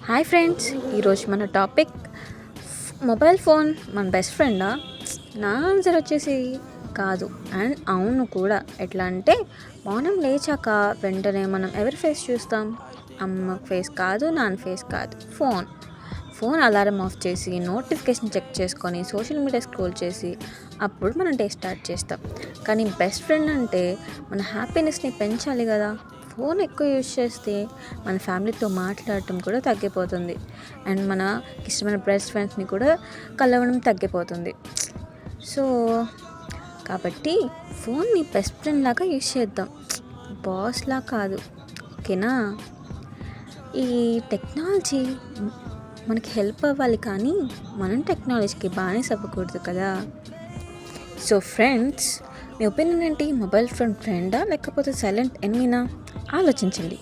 Hi friends, ఈరోజు మన topic mobile phone మన బెస్ట్ ఫ్రెండా? నా ఆన్సర్ వచ్చేసి కాదు అండ్ అవును కూడా. ఎట్లా అంటే మార్నింగ్ లేచాక వెంటనే మనం ఎవరి ఫేస్ చూస్తాం? అమ్మ ఫేస్ కాదు, నాన్న ఫేస్ కాదు, ఫోన్ అలారం ఆఫ్ చేసి నోటిఫికేషన్ చెక్ చేసుకొని సోషల్ మీడియా స్క్రోల్ చేసి అప్పుడు మనం డే స్టార్ట్ చేస్తాం. కానీ బెస్ట్ ఫ్రెండ్ అంటే మన హ్యాపీనెస్ని పెంచాలి కదా. ఫోన్ ఎక్కువ యూజ్ చేస్తే మన ఫ్యామిలీతో మాట్లాడటం కూడా తగ్గిపోతుంది అండ్ మన ఇష్టమైన బెస్ట్ ఫ్రెండ్స్ని కూడా కలవడం తగ్గిపోతుంది. సో కాబట్టి ఫోన్ని బెస్ట్ ఫ్రెండ్ లాగా యూజ్ చేద్దాం, బాస్లా కాదు. ఓకేనా? ఈ టెక్నాలజీ మనకి హెల్ప్ అవ్వాలి కానీ మనం టెక్నాలజీకి బానిస అవ్వకూడదు కదా. సో ఫ్రెండ్స్, మీ ఒపీనియన్ ఏంటి? మొబైల్ ఫ్రెండా లేకపోతే సైలెంట్ ఎనిమీనా? ఆలోచించండి.